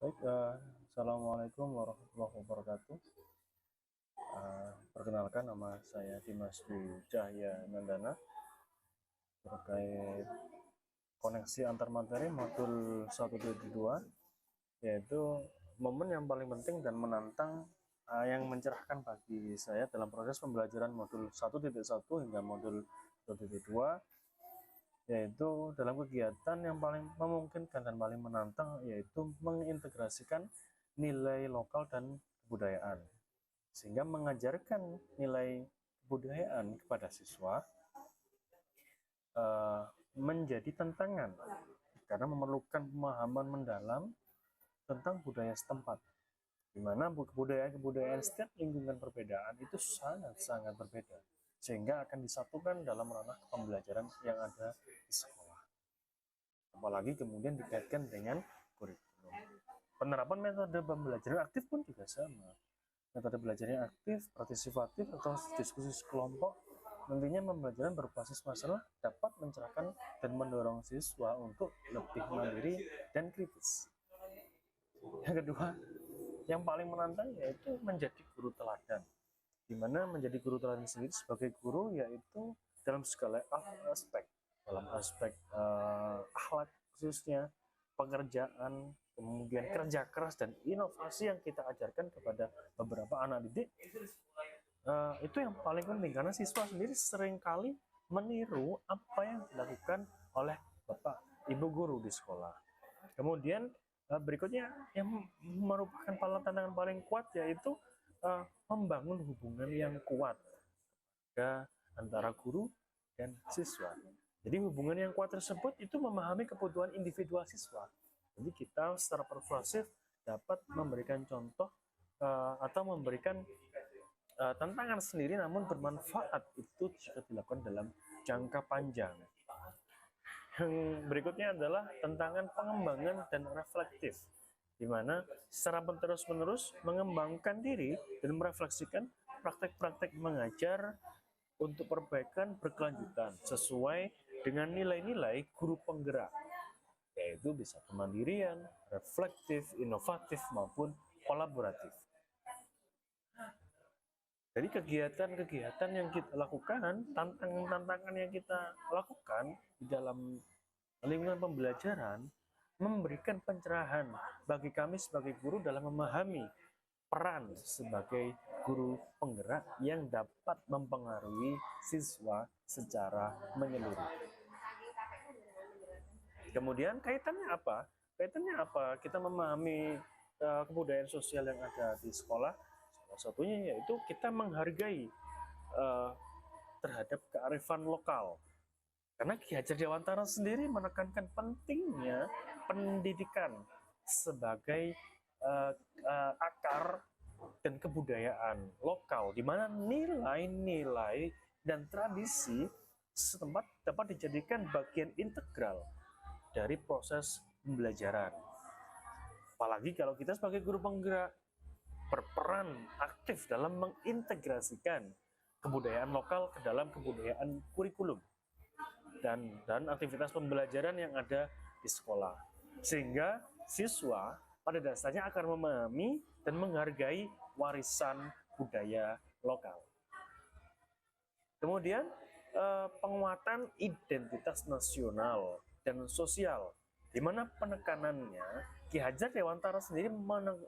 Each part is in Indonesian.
Baik, Assalamualaikum warahmatullahi wabarakatuh. Perkenalkan nama saya Dimas Dwi Cahya Nandana terkait koneksi antar materi modul 1.2, yaitu momen yang paling penting dan menantang yang mencerahkan bagi saya dalam proses pembelajaran modul 1.1 hingga modul 1.2, yaitu dalam kegiatan yang paling memungkinkan dan paling menantang, yaitu mengintegrasikan nilai lokal dan kebudayaan, sehingga mengajarkan nilai kebudayaan kepada siswa menjadi tantangan karena memerlukan pemahaman mendalam tentang budaya setempat, di mana kebudayaan setiap lingkungan perbedaan itu sangat-sangat berbeda, sehingga akan disatukan dalam ranah pembelajaran yang ada di sekolah. Apalagi kemudian dikaitkan dengan kurikulum. Penerapan metode pembelajaran aktif pun juga sama. Metode belajar yang aktif, partisipatif, atau diskusi kelompok, nantinya pembelajaran berbasis masalah dapat mencerahkan dan mendorong siswa untuk lebih mandiri dan kritis. Yang kedua, yang paling menantang yaitu menjadi guru teladan, di mana menjadi guru teladan sendiri sebagai guru yaitu dalam segala aspek, dalam aspek akhlak khususnya, pekerjaan, kemudian kerja keras dan inovasi yang kita ajarkan kepada beberapa anak didik, itu yang paling penting karena siswa sendiri seringkali meniru apa yang dilakukan oleh bapak ibu guru di sekolah. Kemudian berikutnya yang merupakan tantangan paling kuat yaitu membangun hubungan yang kuat antara guru dan siswa. Jadi hubungan yang kuat tersebut itu memahami kebutuhan individual siswa. Jadi kita secara persuasif dapat memberikan contoh atau memberikan tantangan sendiri namun bermanfaat itu jika dilakukan dalam jangka panjang. Yang berikutnya adalah tantangan pengembangan dan reflektif, di mana secara terus-menerus mengembangkan diri dan merefleksikan praktek-praktek mengajar untuk perbaikan berkelanjutan sesuai dengan nilai-nilai guru penggerak, yaitu bisa kemandirian, reflektif, inovatif, maupun kolaboratif. Jadi kegiatan-kegiatan yang kita lakukan, tantangan-tantangan yang kita lakukan di dalam lingkungan pembelajaran memberikan pencerahan bagi kami sebagai guru dalam memahami peran sebagai guru penggerak yang dapat mempengaruhi siswa secara menyeluruh. Kemudian kaitannya apa? Kaitannya apa? Kita memahami kebudayaan sosial yang ada di sekolah. Salah satunya yaitu kita menghargai terhadap kearifan lokal. Karena Ki Hajar Dewantara sendiri menekankan pentingnya pendidikan sebagai akar dan kebudayaan lokal, di mana nilai-nilai dan tradisi setempat dapat dijadikan bagian integral dari proses pembelajaran. Apalagi kalau kita sebagai guru penggerak berperan aktif dalam mengintegrasikan kebudayaan lokal ke dalam kebudayaan kurikulum dan aktivitas pembelajaran yang ada di sekolah, sehingga siswa pada dasarnya akan memahami dan menghargai warisan budaya lokal. Kemudian penguatan identitas nasional dan sosial, di mana penekanannya Ki Hajar Dewantara sendiri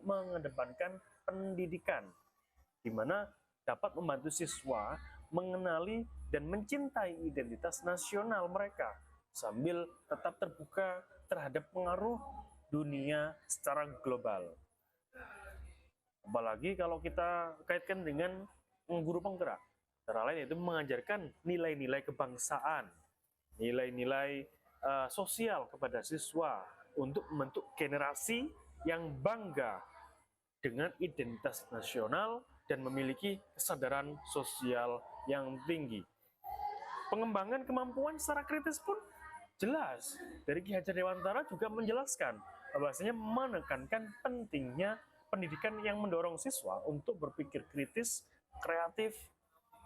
mengedepankan pendidikan, di mana dapat membantu siswa mengenali dan mencintai identitas nasional mereka sambil tetap terbuka terhadap pengaruh dunia secara global. Apalagi kalau kita kaitkan dengan guru penggerak, antara lain yaitu mengajarkan nilai-nilai kebangsaan, nilai-nilai sosial kepada siswa untuk membentuk generasi yang bangga dengan identitas nasional dan memiliki kesadaran sosial yang tinggi. Pengembangan kemampuan secara kritis pun jelas dari Ki Hajar Dewantara juga menjelaskan bahwasanya menekankan pentingnya pendidikan yang mendorong siswa untuk berpikir kritis, kreatif,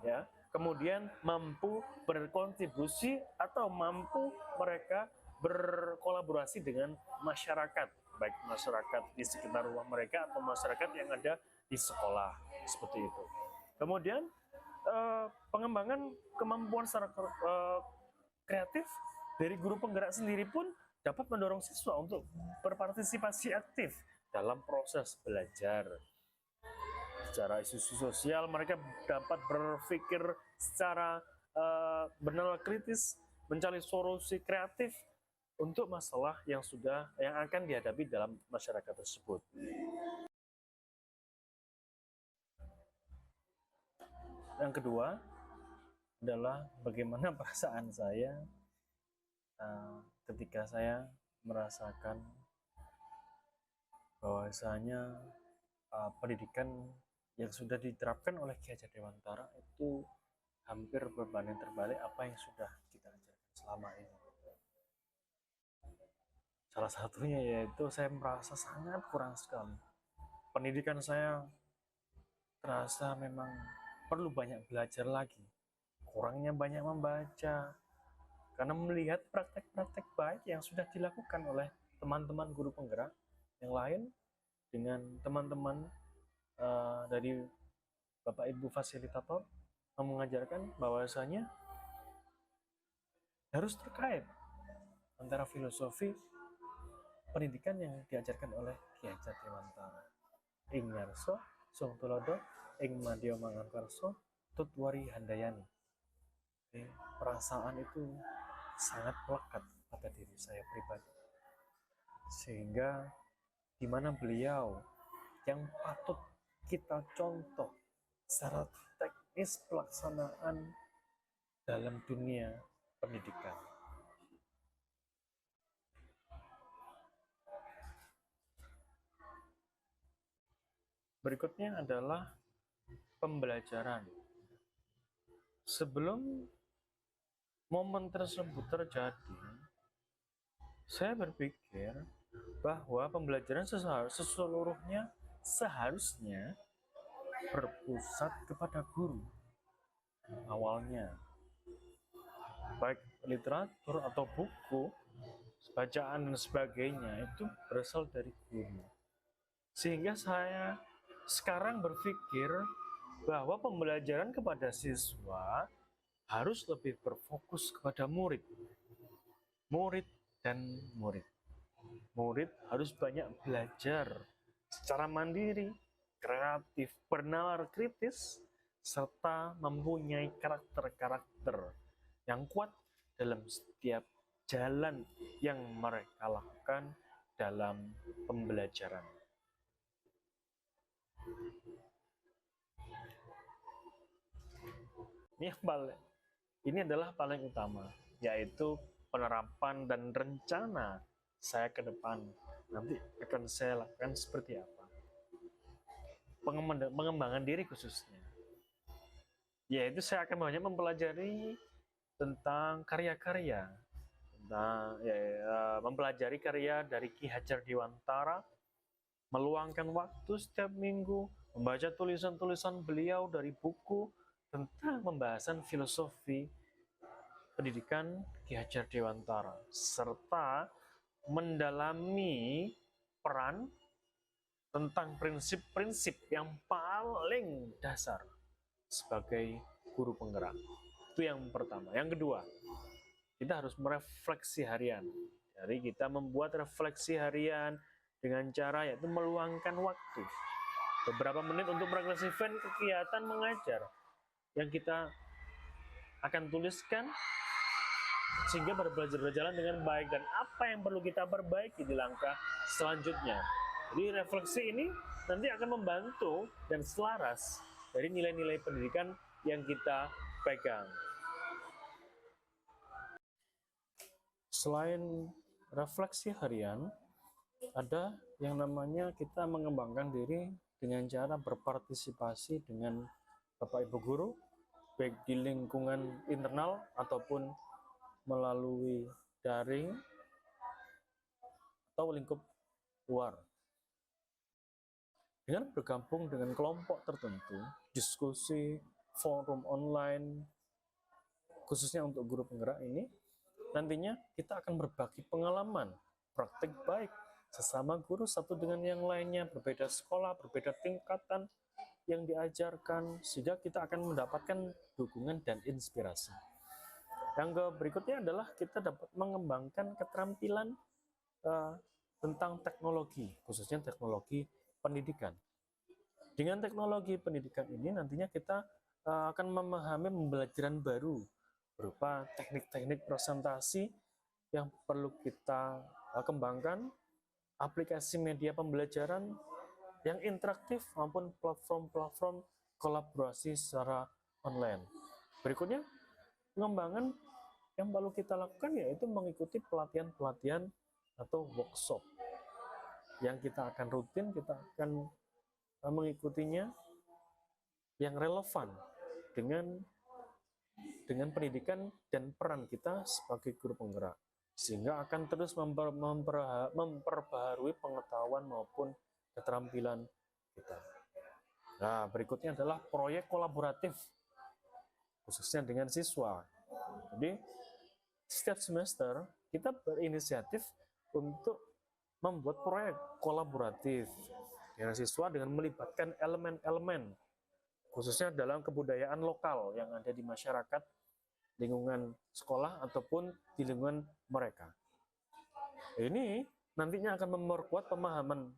ya, kemudian mampu berkontribusi atau mampu mereka berkolaborasi dengan masyarakat baik masyarakat di sekitar rumah mereka atau masyarakat yang ada di sekolah, seperti itu. Kemudian pengembangan kemampuan secara kreatif dari guru penggerak sendiri pun dapat mendorong siswa untuk berpartisipasi aktif dalam proses belajar. Secara isu sosial, mereka dapat berpikir secara benar kritis, mencari solusi kreatif untuk masalah yang akan dihadapi dalam masyarakat tersebut. Yang kedua adalah bagaimana perasaan saya ketika saya merasakan bahwasanya pendidikan yang sudah diterapkan oleh Ki Hajar Dewantara itu hampir berbanding terbalik apa yang sudah kita ajarkan selama ini. Salah satunya yaitu saya merasa sangat kurang sekali. Pendidikan saya terasa memang perlu banyak belajar lagi. Kurangnya banyak membaca, karena melihat praktek-praktek baik yang sudah dilakukan oleh teman-teman guru penggerak yang lain dengan teman-teman dari Bapak Ibu fasilitator yang mengajarkan bahwasanya harus terkait antara filosofi pendidikan yang diajarkan oleh Ki Hajar Dewantara. Ing ngarso sung tulodo ing madya mangankarso tutwari handayani. Perasaan itu sangat melekat pada diri saya pribadi, sehingga di mana beliau yang patut kita contoh secara teknis pelaksanaan dalam dunia pendidikan. Berikutnya adalah pembelajaran. Sebelum momen tersebut terjadi, saya berpikir bahwa pembelajaran seluruhnya seharusnya berpusat kepada guru. Awalnya, baik literatur atau buku, bacaan dan sebagainya itu berasal dari guru. Sehingga saya sekarang berpikir bahwa pembelajaran kepada siswa harus lebih berfokus kepada murid. Murid dan murid. Murid harus banyak belajar secara mandiri, kreatif, bernalar kritis, serta mempunyai karakter-karakter yang kuat dalam setiap jalan yang mereka lakukan dalam pembelajaran. Ini adalah paling utama, yaitu penerapan dan rencana saya ke depan. Nanti akan saya lakukan seperti apa. Pengembangan diri khususnya, yaitu saya akan banyak mempelajari tentang karya-karya, mempelajari karya dari Ki Hajar Dewantara, meluangkan waktu setiap minggu, membaca tulisan-tulisan beliau dari buku tentang pembahasan filosofi pendidikan Ki Hajar Dewantara, serta mendalami peran tentang prinsip-prinsip yang paling dasar sebagai guru penggerak. Itu yang pertama. Yang kedua, kita harus merefleksi harian. Jadi kita membuat refleksi harian dengan cara yaitu meluangkan waktu beberapa menit untuk merefleksikan kegiatan mengajar yang kita akan tuliskan sehingga berjalan dengan baik, dan apa yang perlu kita perbaiki di langkah selanjutnya. Jadi refleksi ini nanti akan membantu dan selaras dari nilai-nilai pendidikan yang kita pegang. Selain refleksi harian, ada yang namanya kita mengembangkan diri dengan cara berpartisipasi dengan Bapak Ibu Guru, baik di lingkungan internal ataupun melalui daring atau lingkup luar. Dengan bergabung dengan kelompok tertentu, diskusi, forum online, khususnya untuk guru penggerak ini, nantinya kita akan berbagi pengalaman, praktik baik sesama guru satu dengan yang lainnya, berbeda sekolah, berbeda tingkatan yang diajarkan, sehingga kita akan mendapatkan dukungan dan inspirasi. Yang berikutnya adalah kita dapat mengembangkan keterampilan tentang teknologi, khususnya teknologi pendidikan. Dengan teknologi pendidikan ini nantinya kita akan memahami pembelajaran baru berupa teknik-teknik presentasi yang perlu kita kembangkan, aplikasi media pembelajaran yang interaktif maupun platform-platform kolaborasi secara online. Berikutnya, pengembangan yang perlu kita lakukan yaitu mengikuti pelatihan-pelatihan atau workshop yang kita akan rutin, kita akan mengikutinya yang relevan dengan pendidikan dan peran kita sebagai guru penggerak, sehingga akan terus memperbaharui pengetahuan maupun keterampilan kita. Nah, berikutnya adalah proyek kolaboratif, khususnya dengan siswa. Jadi, setiap semester kita berinisiatif untuk membuat proyek kolaboratif dengan siswa dengan melibatkan elemen-elemen, khususnya dalam kebudayaan lokal yang ada di masyarakat, lingkungan sekolah, ataupun di lingkungan mereka. Ini nantinya akan memperkuat pemahaman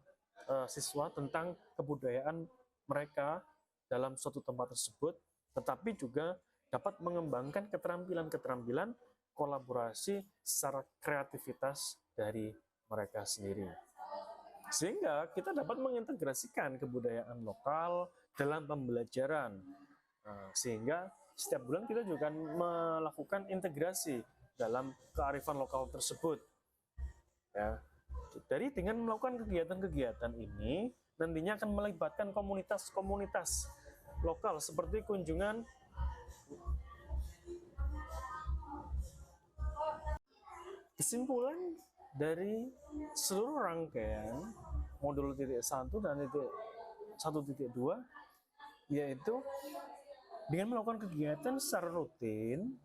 siswa tentang kebudayaan mereka dalam suatu tempat tersebut, tetapi juga dapat mengembangkan keterampilan-keterampilan kolaborasi secara kreativitas dari mereka sendiri. Sehingga kita dapat mengintegrasikan kebudayaan lokal dalam pembelajaran. Sehingga setiap bulan kita juga akan melakukan integrasi dalam kearifan lokal tersebut. Ya. Dari dengan melakukan kegiatan-kegiatan ini, nantinya akan melibatkan komunitas-komunitas lokal seperti kunjungan kesimpulan dari seluruh rangkaian modul titik 1 dan titik 1.2, yaitu dengan melakukan kegiatan secara rutin,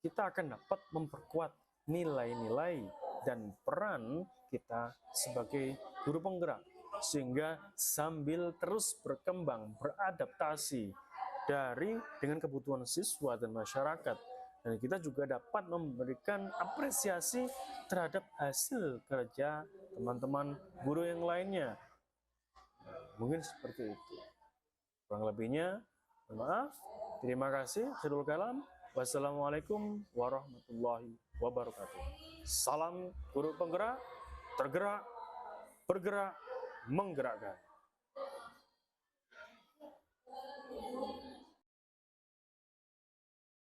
kita akan dapat memperkuat nilai-nilai dan peran kita sebagai guru penggerak, sehingga sambil terus berkembang, beradaptasi dengan kebutuhan siswa dan masyarakat, dan kita juga dapat memberikan apresiasi terhadap hasil kerja teman-teman guru yang lainnya. Mungkin seperti itu. Kurang lebihnya, maaf. Terima kasih. Akhirul kalam. Wassalamualaikum warahmatullahi wabarakatuh. Salam guru penggerak, tergerak, bergerak, menggerakkan.